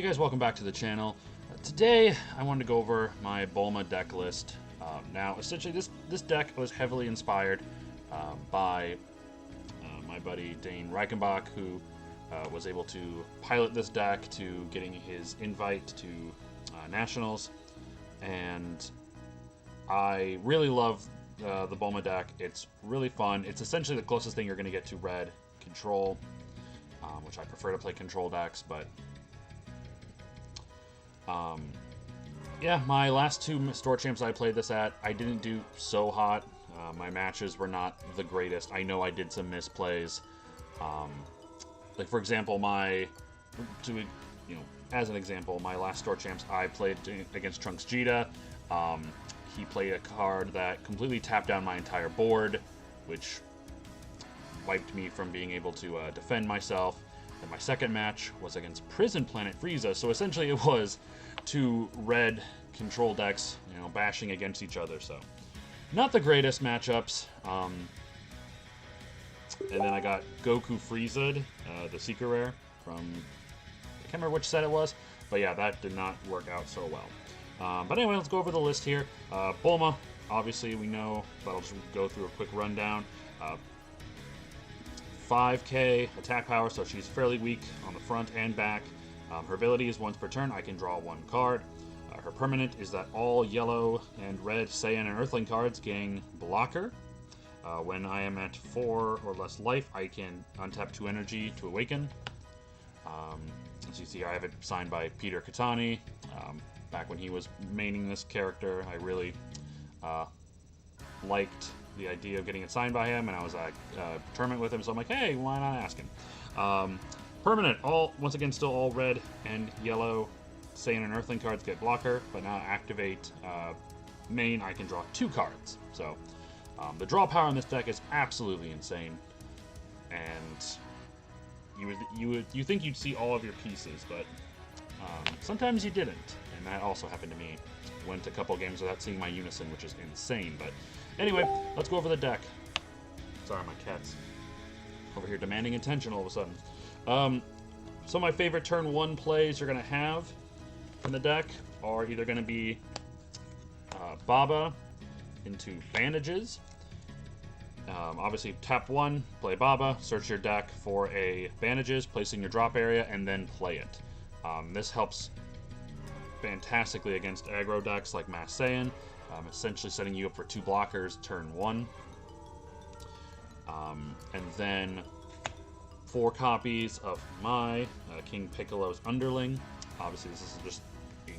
Hey guys, welcome back to the channel. Today I wanted to go over my Bulma deck list. Now essentially this deck was heavily inspired by my buddy Dane Reichenbach, who was able to pilot this deck to getting his invite to Nationals, and I really love the Bulma deck. It's really fun. It's essentially the closest thing you're going to get to red control, which I prefer to play control decks, but yeah, my last two store champs I played this at, I didn't do so hot. My matches were not the greatest. I know I did some misplays. Like for example, as an example, my last store champs I played against Trunks Jita. He played a card that completely tapped down my entire board, which wiped me from being able to defend myself. And my second match was against Prison Planet Frieza, so essentially it was two red control decks, bashing against each other. So not the greatest matchups. And then I got Goku Frieza, the Secret Rare from, I can't remember which set it was, but yeah, that did not work out so well. But anyway, let's go over the list here. Bulma, obviously we know, but I'll just go through a quick rundown. 5k attack power, so she's fairly weak on the front and back. Her ability is once per turn I can draw one card. Her permanent is that all yellow and red Saiyan and Earthling cards gain blocker. When I am at 4 or less life, I can untap 2 energy to awaken. As you see, I have it signed by Peter Katani. Back when he was maining this character, I really liked the idea of getting it signed by him, and I was at a tournament with him, so I'm like, hey, why not ask him? Permanent, once again, still all red and yellow Saiyan and Earthling cards get blocker, but now activate main, I can draw 2 cards. So the draw power in this deck is absolutely insane, and you think you'd see all of your pieces, but sometimes you didn't, and that also happened to me. Went a couple games without seeing my Unison, which is insane. But anyway, let's go over the deck. Sorry, my cat's over here demanding attention all of a sudden. So my favorite turn 1 plays you're going to have in the deck are either going to be Baba into Bandages. Obviously, tap 1, play Baba, search your deck for a Bandages, place in your drop area, and then play it. This helps fantastically against aggro decks like Mass Saiyan, essentially setting you up for 2 blockers turn 1. And then 4 copies of my King Piccolo's Underling. Obviously, this is just a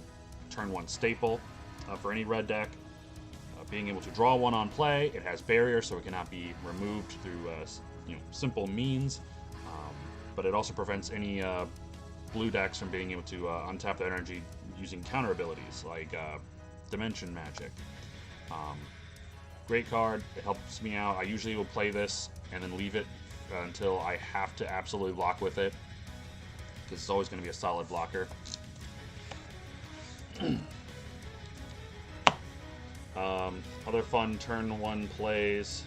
turn 1 staple for any red deck. Being able to draw 1 on play, it has barrier, so it cannot be removed through simple means. But it also prevents any blue decks from being able to untap the energy using counter abilities like Dimension Magic. Great card. It helps me out. I usually will play this and then leave it until I have to absolutely block with it, because it's always going to be a solid blocker. Other fun turn 1 plays,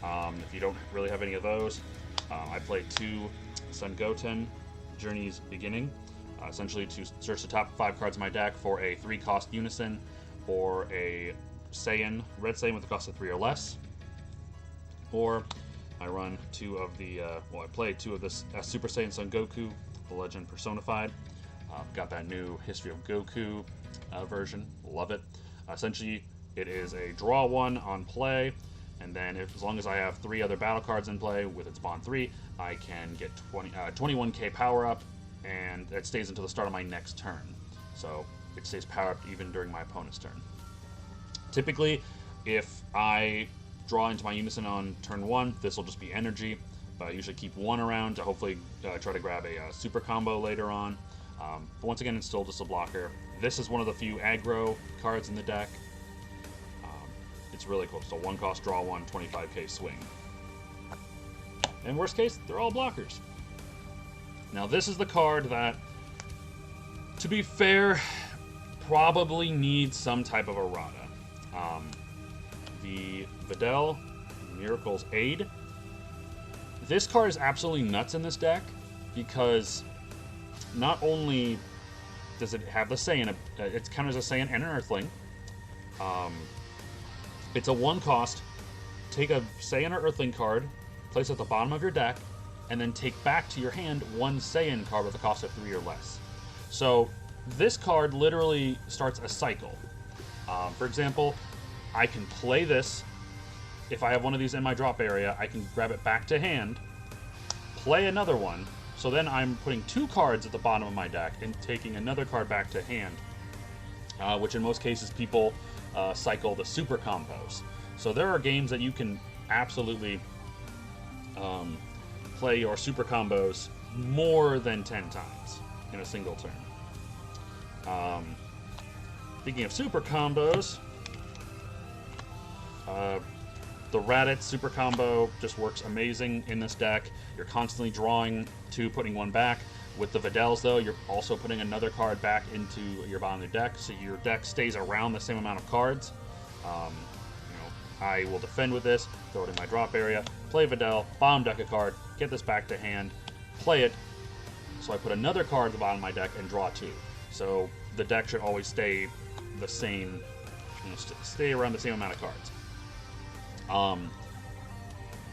if you don't really have any of those, I play 2 Sun Goten, Journey's Beginning, essentially to search the top 5 cards of my deck for a 3-cost Unison or a Saiyan, red Saiyan with a cost of 3 or less. Or I run 2 of the, I play 2 of this Super Saiyan Son Goku, the Legend Personified. Got that new History of Goku version, love it. Essentially, it is a draw 1 on play, and then as long as I have 3 other battle cards in play with its bond 3, I can get 21k power up, and it stays until the start of my next turn. So it stays power up even during my opponent's turn. Typically, if I draw into my Unison on turn 1, this will just be energy, but I usually keep 1 around to hopefully try to grab a super combo later on. But once again, it's still just a blocker. This is one of the few aggro cards in the deck. It's really cool. So 1 cost, draw 1, 25k swing. And worst case, they're all blockers. Now this is the card that, to be fair, probably needs some type of errata. The Videl Miracle's Aid. This card is absolutely nuts in this deck because not only does it have the Saiyan, it counters a Saiyan and an Earthling. It's a 1-cost. Take a Saiyan or Earthling card, place it at the bottom of your deck, and then take back to your hand 1 Saiyan card with a cost of 3 or less. So this card literally starts a cycle. For example, I can play this. If I have one of these in my drop area, I can grab it back to hand, play another one, so then I'm putting 2 cards at the bottom of my deck and taking another card back to hand, which in most cases people cycle the super combos. So there are games that you can absolutely play your super combos more than 10 times in a single turn. Speaking of super combos, the Raditz super combo just works amazing in this deck. You're constantly drawing 2, putting 1 back. With the Videls, though, you're also putting another card back into your bottom of the deck, so your deck stays around the same amount of cards. I will defend with this, throw it in my drop area, play Videl, bottom deck a card, get this back to hand, play it, so I put another card at the bottom of my deck and draw 2. So the deck should always stay the same, stay around the same amount of cards.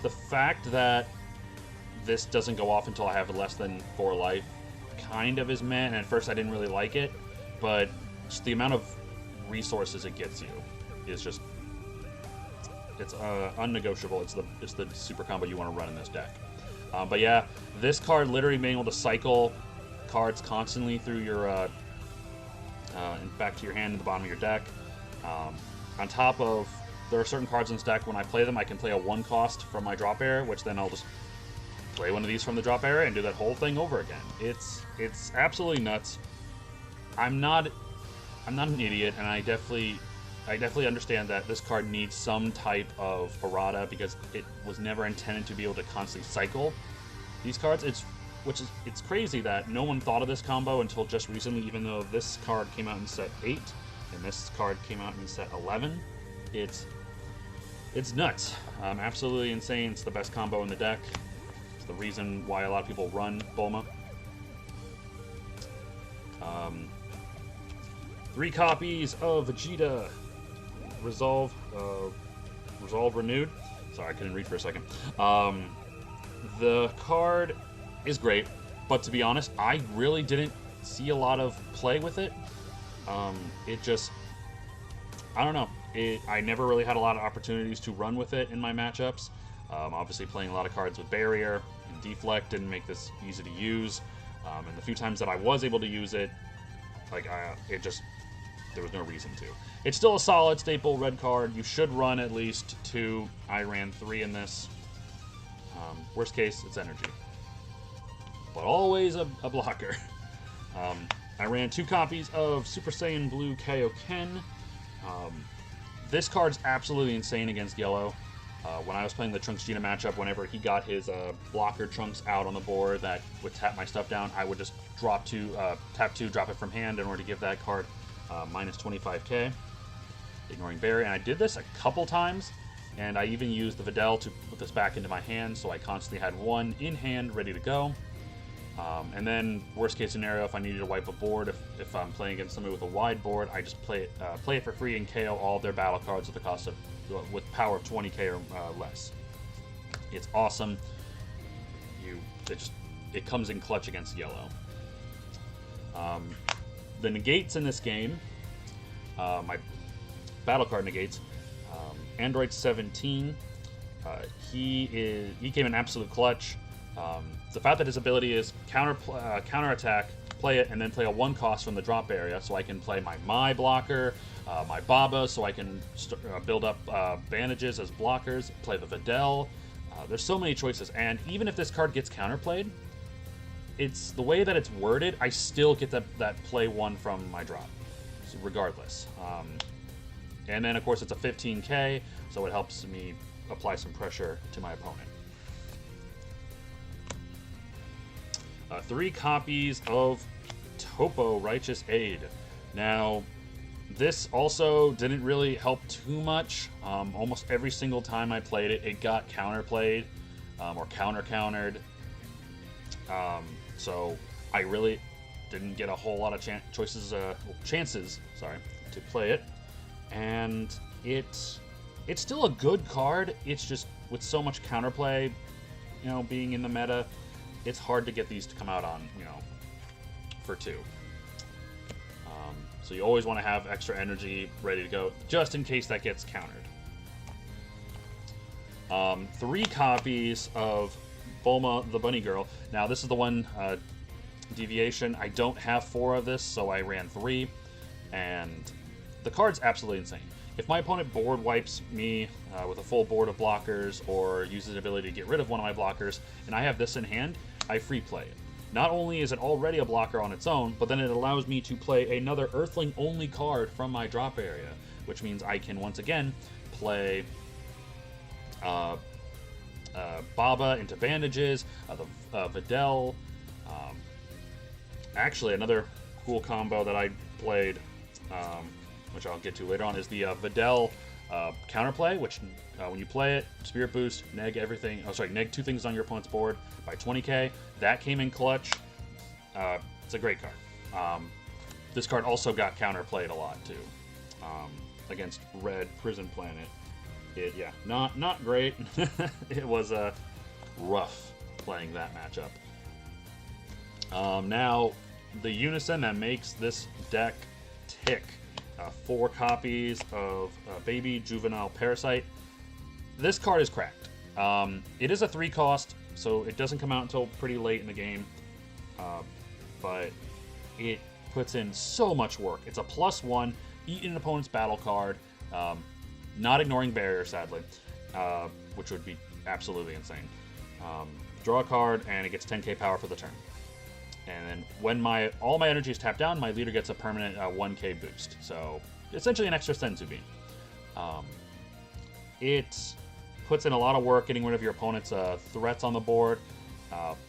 The fact that this doesn't go off until I have less than 4 life kind of is meh, and at first I didn't really like it, but just the amount of resources it gets you is just, it's unnegotiable. It's the super combo you want to run in this deck. But yeah, this card literally being able to cycle cards constantly through your and back to your hand at the bottom of your deck. On top of, there are certain cards in this deck, when I play them, I can play a 1-cost from my drop area, which then I'll just play one of these from the drop area and do that whole thing over again. It's absolutely nuts. I'm not an idiot, and I definitely understand that this card needs some type of errata because it was never intended to be able to constantly cycle these cards. It's crazy that no one thought of this combo until just recently, even though this card came out in set 8 and this card came out in set 11. It's nuts. Absolutely insane. It's the best combo in the deck. It's the reason why a lot of people run Bulma. 3 copies of Vegeta Resolve Renewed. Sorry, I couldn't read for a second. The card is great, but to be honest, I really didn't see a lot of play with it. It just, I don't know. I never really had a lot of opportunities to run with it in my matchups. Obviously, playing a lot of cards with Barrier and Deflect didn't make this easy to use. And the few times that I was able to use it, there was no reason to. It's still a solid staple red card. You should run at least 2. I ran 3 in this. Worst case, it's energy. But always a blocker. I ran 2 copies of Super Saiyan Blue Kaioken. This card's absolutely insane against yellow. When I was playing the Trunks Gina matchup, whenever he got his blocker Trunks out on the board that would tap my stuff down, I would just tap 2, drop it from hand in order to give that card minus 25k, ignoring Barry. And I did this a couple times, and I even used the Videl to put this back into my hand, so I constantly had 1 in hand ready to go. And then, worst case scenario, if I needed to wipe a board, if I'm playing against somebody with a wide board, I just play it for free and KO all of their battle cards with the cost of, with power of 20k or less. It's awesome. It comes in clutch against yellow. The negates in this game, my battle card negates. Android 17, he came in absolute clutch. The fact that his ability is counter attack, play it, and then play a 1-cost from the drop area, so I can play my blocker, my Baba, so I can build up bandages as blockers, play the Videl. There's so many choices, and even if this card gets counterplayed, it's the way that it's worded, I still get that play 1 from my drop, so regardless. And then, of course, it's a 15k, so it helps me apply some pressure to my opponent. 3 copies of Topo Righteous Aid. Now, this also didn't really help too much. Almost every single time I played it, it got counterplayed or countered. So I didn't get a whole lot of chances, to play it, and it's still a good card. It's just with so much counterplay, being in the meta, it's hard to get these to come out on, for 2. So you always want to have extra energy ready to go, just in case that gets countered. 3 copies of Bulma the Bunny Girl. Now, this is the one deviation. I don't have 4 of this, so I ran 3, and the card's absolutely insane. If my opponent board wipes me with a full board of blockers, or uses the ability to get rid of one of my blockers, and I have this in hand, I free play it. Not only is it already a blocker on its own, but then it allows me to play another Earthling-only card from my drop area, which means I can once again play Baba into bandages, the Videl. Actually, another cool combo that I played, which I'll get to later on, is the Videl counterplay, which when you play it, Spirit Boost, neg everything. Oh, sorry, neg 2 things on your opponent's board by 20k. That came in clutch. It's a great card. This card also got counterplayed a lot too, against Red Prison Planet. Not great. It was rough playing that matchup. Now, the unison that makes this deck tick. 4 copies of Baby Juvenile Parasite. This card is cracked. It is a 3 cost, so it doesn't come out until pretty late in the game. But it puts in so much work. It's a +1, eat an opponent's battle card, not ignoring barrier, sadly, which would be absolutely insane. Draw a card, and it gets 10k power for the turn. And then when all my energy is tapped down, my leader gets a permanent 1k boost. So essentially an extra Senzu Bean. It puts in a lot of work getting rid of your opponent's threats on the board.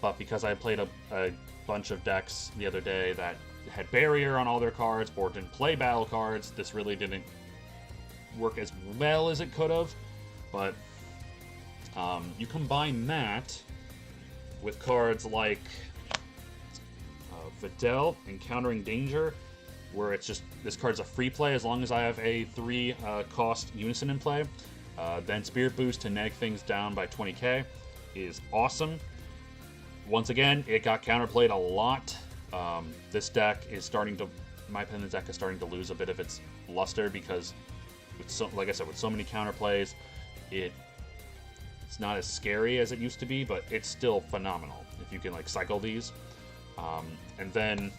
But because I played a bunch of decks the other day that had barrier on all their cards or didn't play battle cards, this really didn't work as well as it could have. But you combine that with cards like Videl, Encountering Danger, where it's just, this card's a free play as long as I have a 3 cost unison in play. Then Spirit Boost to neg things down by 20k is awesome. Once again, it got counterplayed a lot. This deck is starting to, in my opinion, the deck is starting to lose a bit of its luster because, like I said, with so many counterplays, it's not as scary as it used to be, but it's still phenomenal if you can cycle these. And then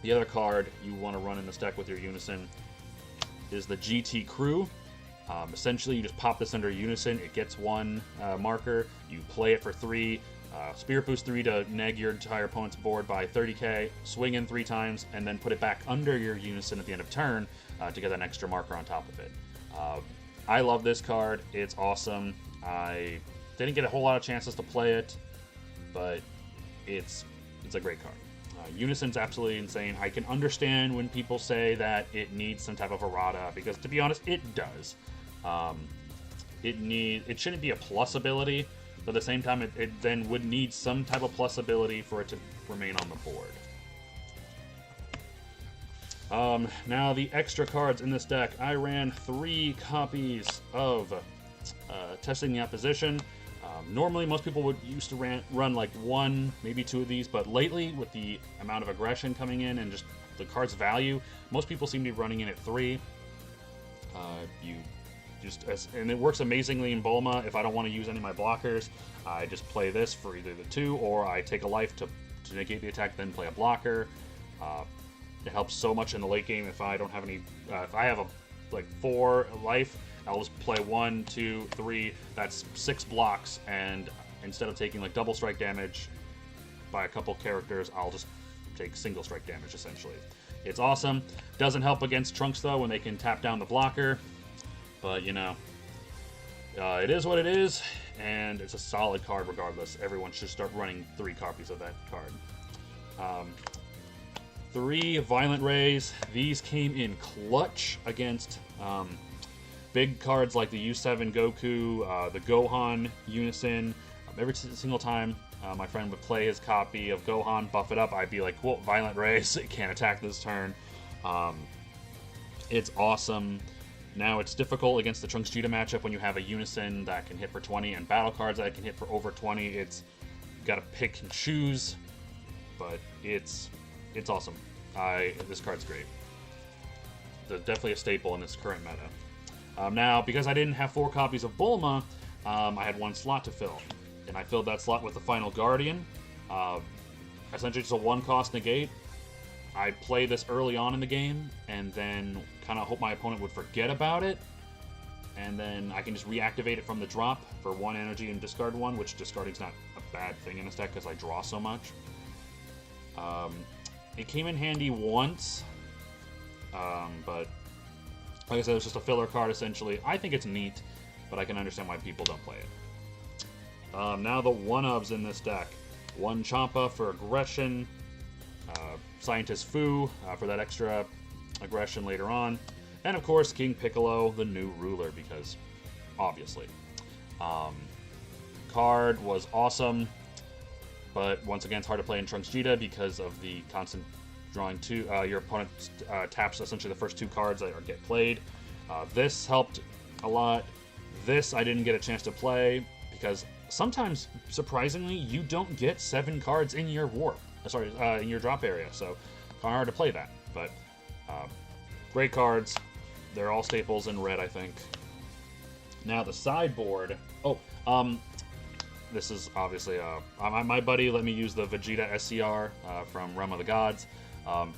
the other card you want to run in this deck with your unison is the GT Crew. Essentially, you just pop this under unison. It gets 1 marker. You play it for 3. Spirit Boost 3 to neg your entire opponent's board by 30k. Swing in 3 times, and then put it back under your unison at the end of turn to get an extra marker on top of it. I love this card. It's awesome. I didn't get a whole lot of chances to play it, but it's a great card. Unison's absolutely insane. I can understand when people say that it needs some type of errata, because to be honest, it does. It shouldn't be a plus ability, but at the same time, it then would need some type of plus ability for it to remain on the board. Now, the extra cards in this deck, I ran 3 copies of Testing the Opposition. Normally, most people would used to run 1, maybe 2 of these, but lately, with the amount of aggression coming in and just the card's value, most people seem to be running in at 3. And it works amazingly in Bulma. If I don't want to use any of my blockers, I just play this for either the 2, or I take a life to negate the attack, then play a blocker. It helps so much in the late game if I don't have any. If I have 4 life, I'll just play 1, 2, 3. That's 6 blocks, and instead of taking double strike damage by a couple characters, I'll just take single strike damage essentially. It's awesome. Doesn't help against Trunks though when they can tap down the blocker, but it is what it is, and it's a solid card regardless. Everyone should start running 3 copies of that card. 3 Violent Rays. These came in clutch against big cards like the U7 Goku, the Gohan Unison. Every single time My friend would play his copy of Gohan, buff it up. I'd be like, "Cool, Violent Rays, it can't attack this turn." It's awesome. Now it's difficult against the Trunks Cheetah matchup when you have a Unison that can hit for 20 and battle cards that can hit for over 20. It's gotta pick and choose, but it's awesome. This card's great. Definitely a staple in this current meta. Now, because I didn't have 4 copies of Bulma, I had 1 slot to fill, and I filled that slot with the Final Guardian. Essentially, just a 1-cost negate. I play this early on in the game, and then kind of hope my opponent would forget about it, and then I can just reactivate it from the drop for 1 energy and discard 1, which discarding's not a bad thing in this deck because I draw so much. It came in handy once, but like I said, it's just a filler card essentially. I think it's neat, but I can understand why people don't play it. Now the 1-ofs in this deck. 1 Champa for aggression, Scientist Fu for that extra aggression later on, and of course King Piccolo, the new ruler, because obviously. Card was awesome, but once again it's hard to play in Trunks Cheetah because of the constant drawing 2. Your opponent taps essentially the first 2 cards that get played. This helped a lot. This I didn't get a chance to play because sometimes, surprisingly, you don't get 7 cards in your warp. In your drop area, so kind of hard to play that. But great cards. They're all staples in red, I think. Now the sideboard. This is obviously my buddy let me use the Vegeta SCR from Realm of the Gods.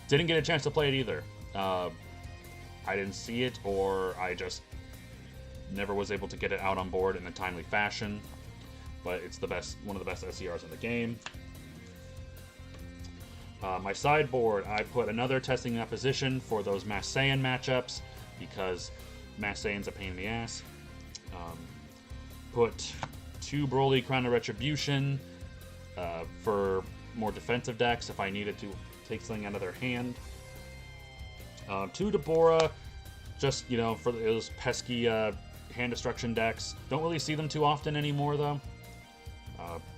Didn't get a chance to play it either. I didn't see it, or I just never was able to get it out on board in a timely fashion. But it's one of the best SCRs in the game. My sideboard, I put another Testing Opposition for those Mass Saiyan matchups, because Mass Saiyan's a pain in the ass. Put 2 Broly Crown of Retribution for more defensive decks if I needed to take something out of their hand. 2 Deborah, just, for those pesky hand destruction decks. Don't really see them too often anymore, though.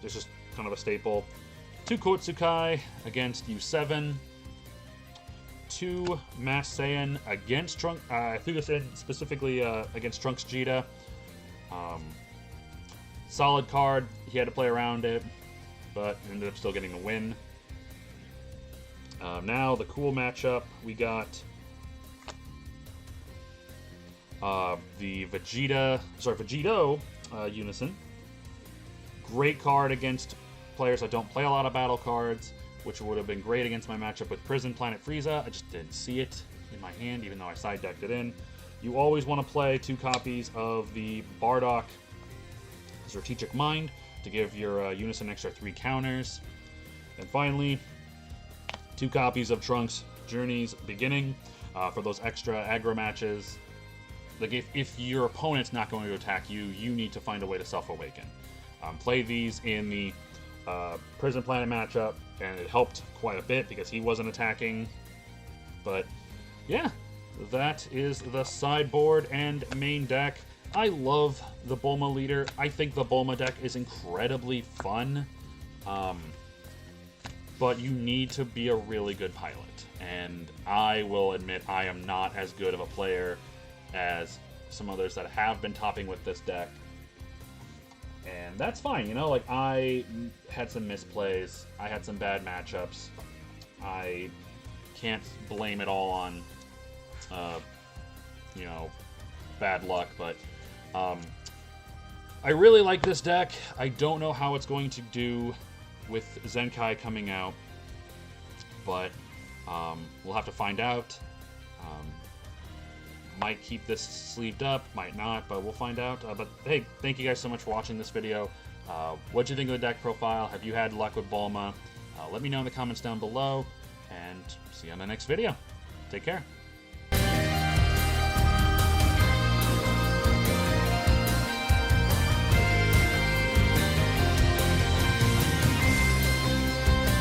It's just kind of a staple. 2 Kotsukai against U7. 2 Mass Saiyan against Trunks. I threw this in specifically against Trunks Cheetah. Solid card. He had to play around it, but ended up still getting the win. Now the cool matchup, we got the Vegito Unison. Great card against players that don't play a lot of battle cards, which would have been great against my matchup with Prison Planet Frieza. I just didn't see it in my hand, even though I side decked it in. You always want to play 2 copies of the Bardock Strategic Mind to give your Unison extra 3 counters. And finally, 2 copies of Trunks Journey's Beginning for those extra aggro matches. Like if your opponent's not going to attack you, you need to find a way to self-awaken. Play these in the Prison Planet matchup, and it helped quite a bit because he wasn't attacking. But yeah, that is the sideboard and main deck. I love the Bulma leader. I think the Bulma deck is incredibly fun, but you need to be a really good pilot. And I will admit I am not as good of a player as some others that have been topping with this deck. And that's fine, like, I had some misplays, I had some bad matchups. I can't blame it all on, bad luck, but I really like this deck. I don't know how it's going to do with Zenkai coming out, but we'll have to find out. Might keep this sleeved up, might not, but we'll find out. But hey, thank you guys so much for watching this video. What'd you think of the deck profile? Have you had luck with Bulma? Let me know in the comments down below, and see you on the next video. Take care.